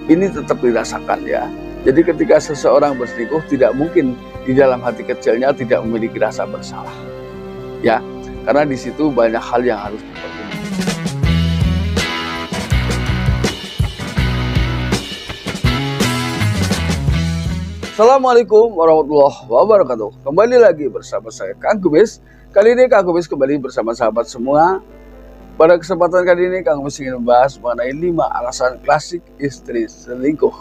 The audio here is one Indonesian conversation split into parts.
Ini tetap dirasakan ya. Jadi ketika seseorang berselingkuh, tidak mungkin di dalam hati kecilnya tidak memiliki rasa bersalah. Ya, karena di situ banyak hal yang harus dipertimbangkan. Assalamualaikum warahmatullahi wabarakatuh. Kembali lagi bersama saya Kang Kubis. Kali ini Kang Kubis kembali bersama sahabat semua. Pada kesempatan kali ini Kang Kubis ingin membahas mengenai 5 alasan klasik istri selingkuh.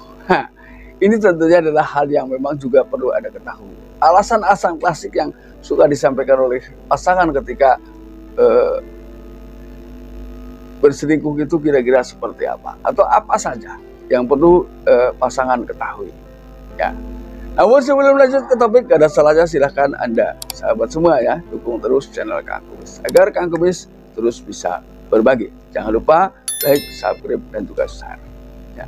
Ini tentunya adalah hal yang memang juga perlu Anda ketahui. Alasan-alasan klasik yang suka disampaikan oleh pasangan ketika berselingkuh itu kira-kira seperti apa, atau apa saja yang perlu pasangan ketahui. Ya. Namun sebelum lanjut ke topik, gak ada salahnya silahkan Anda sahabat semua ya dukung terus channel Kang Kubis agar Kang Kubis terus bisa berbagi. Jangan lupa like, subscribe, dan juga share. Ya.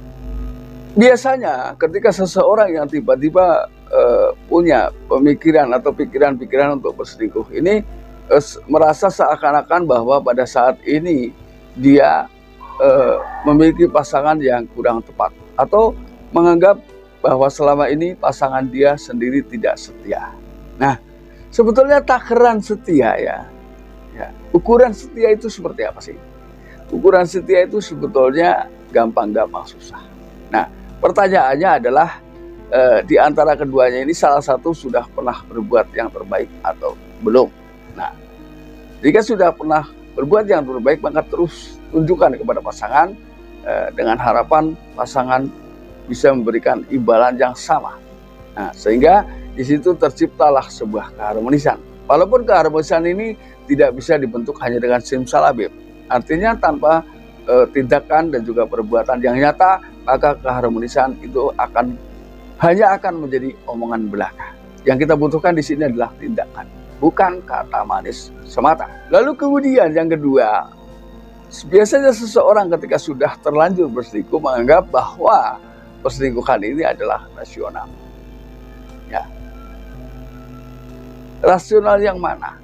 Biasanya ketika seseorang yang tiba-tiba punya pemikiran atau pikiran-pikiran untuk berselingkuh ini merasa seakan-akan bahwa pada saat ini dia memiliki pasangan yang kurang tepat, atau menganggap bahwa selama ini pasangan dia sendiri tidak setia. Nah, sebetulnya takaran setia ya. Ukuran setia itu seperti apa sih? Ukuran setia itu sebetulnya gampang-gampang susah. Nah, pertanyaannya adalah di antara keduanya ini salah satu sudah pernah berbuat yang terbaik atau belum. Nah, jika sudah pernah berbuat yang terbaik, maka terus tunjukkan kepada pasangan dengan harapan pasangan bisa memberikan imbalan yang sama. Nah, sehingga di situ terciptalah sebuah keharmonisan. Walaupun keharmonisan ini tidak bisa dibentuk hanya dengan simsalabim. Artinya tanpa tindakan dan juga perbuatan yang nyata, maka keharmonisan itu hanya akan menjadi omongan belaka. Yang kita butuhkan di sini adalah tindakan, bukan kata manis semata. Lalu kemudian yang kedua, biasanya seseorang ketika sudah terlanjur berselingkuh menganggap bahwa perselingkuhan ini adalah rasional. Ya. Rasional yang mana?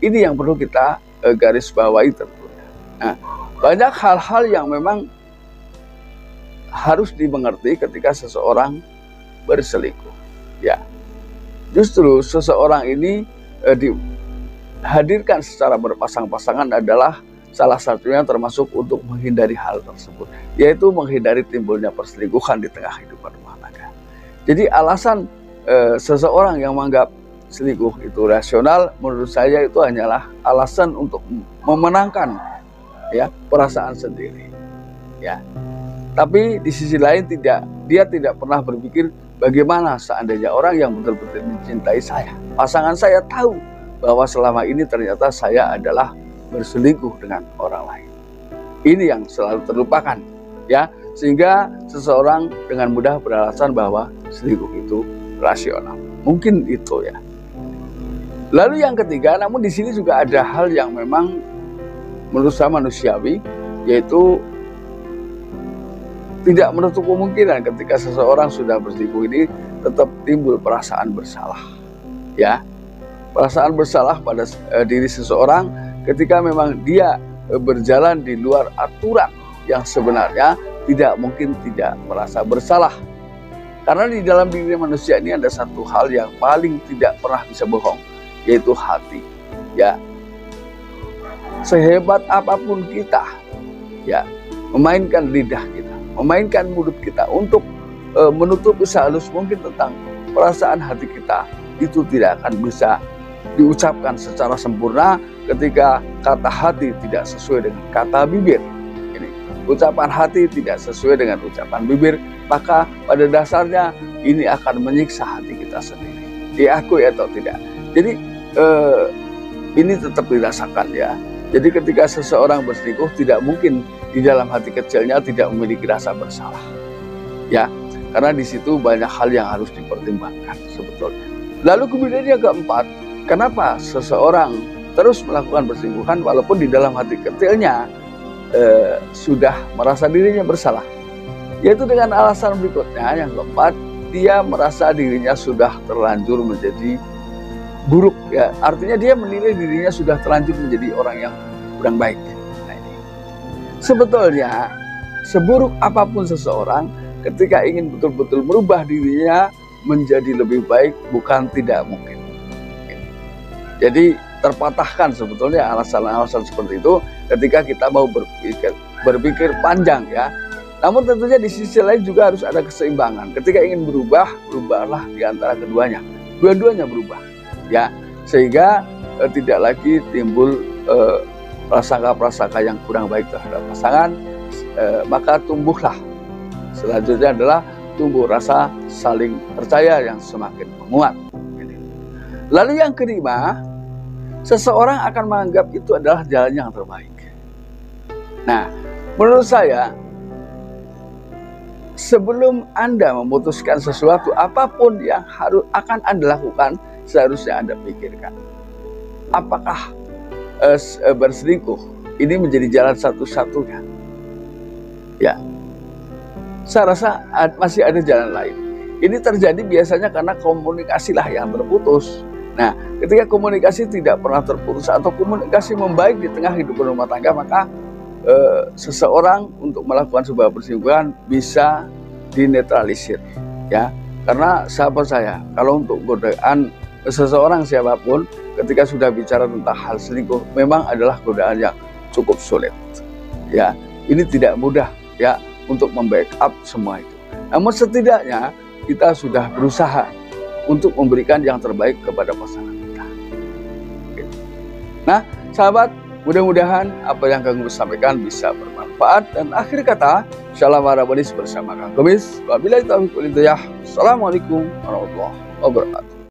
Ini yang perlu kita garis bawahi tentunya. Nah, banyak hal-hal yang memang harus dimengerti ketika seseorang berselingkuh. Ya. Justru seseorang ini dihadirkan secara berpasang-pasangan adalah salah satunya termasuk untuk menghindari hal tersebut, yaitu menghindari timbulnya perselingkuhan di tengah kehidupan rumah tangga. Jadi alasan seseorang yang menganggap selingkuh itu rasional, menurut saya itu hanyalah alasan untuk memenangkan ya perasaan sendiri. Ya. Tapi di sisi lain dia tidak pernah berpikir bagaimana seandainya orang yang betul-betul mencintai saya, pasangan saya tahu bahwa selama ini ternyata saya adalah berselingkuh dengan orang lain. Ini yang selalu terlupakan ya, sehingga seseorang dengan mudah beralasan bahwa selingkuh itu rasional. Mungkin itu ya. Lalu yang ketiga, namun di sini juga ada hal yang memang menurut saya manusiawi, yaitu tidak menutup kemungkinan ketika seseorang sudah berselingkuh ini tetap timbul perasaan bersalah. Ya, perasaan bersalah pada diri seseorang ketika memang dia berjalan di luar aturan yang sebenarnya tidak mungkin tidak merasa bersalah. Karena di dalam diri manusia ini ada satu hal yang paling tidak pernah bisa bohong, yaitu hati. Ya, sehebat apapun kita, ya, memainkan lidah kita, memainkan mulut kita untuk menutupi sehalus mungkin tentang perasaan hati kita, itu tidak akan bisa diucapkan secara sempurna ketika kata hati tidak sesuai dengan kata bibir. Ini, ucapan hati tidak sesuai dengan ucapan bibir, maka pada dasarnya ini akan menyiksa hati kita sendiri, diakui atau tidak. Jadi ini tetap dirasakan ya. Jadi ketika seseorang berselingkuh, tidak mungkin di dalam hati kecilnya tidak memiliki rasa bersalah. Ya, karena di situ banyak hal yang harus dipertimbangkan sebetulnya. Lalu kemudian yang keempat, kenapa seseorang terus melakukan perselingkuhan walaupun di dalam hati kecilnya sudah merasa dirinya bersalah? Yaitu dengan alasan berikutnya, yang keempat, dia merasa dirinya sudah terlanjur menjadi buruk. Ya, artinya dia menilai dirinya sudah terlanjur menjadi orang yang kurang baik. Nah, ini. Sebetulnya seburuk apapun seseorang, ketika ingin betul-betul merubah dirinya menjadi lebih baik bukan tidak mungkin. Jadi terpatahkan sebetulnya alasan-alasan seperti itu ketika kita mau berpikir panjang ya. Namun tentunya di sisi lain juga harus ada keseimbangan. Ketika ingin berubah, berubahlah di antara keduanya. Dua-duanya berubah ya, sehingga tidak lagi timbul prasangka-prasangka yang kurang baik terhadap pasangan, maka tumbuhlah. Selanjutnya adalah tumbuh rasa saling percaya yang semakin menguat. Lalu yang kelima, seseorang akan menganggap itu adalah jalan yang terbaik. Nah, menurut saya, sebelum Anda memutuskan sesuatu, apapun yang akan Anda lakukan, seharusnya Anda pikirkan. Apakah berselingkuh ini menjadi jalan satu-satunya? Ya, saya rasa masih ada jalan lain. Ini terjadi biasanya karena komunikasilah yang terputus. Nah, ketika komunikasi tidak pernah terputus atau komunikasi membaik di tengah hidup rumah tangga, maka seseorang untuk melakukan sebuah perselingkuhan bisa dinetralisir, ya. Karena sahabat saya, kalau untuk godaan seseorang siapapun, ketika sudah bicara tentang hal selingkuh, memang adalah godaan yang cukup sulit, ya. Ini tidak mudah, ya, untuk membackup semua itu. Namun setidaknya kita sudah berusaha untuk memberikan yang terbaik kepada pasangan kita. Nah, sahabat, mudah-mudahan apa yang kami sampaikan bisa bermanfaat. Dan akhir kata, shalom warahmatullahi bersama Kang Kumis. Wabillahi taufiq wal hidayah. Assalamualaikum warahmatullahi wabarakatuh.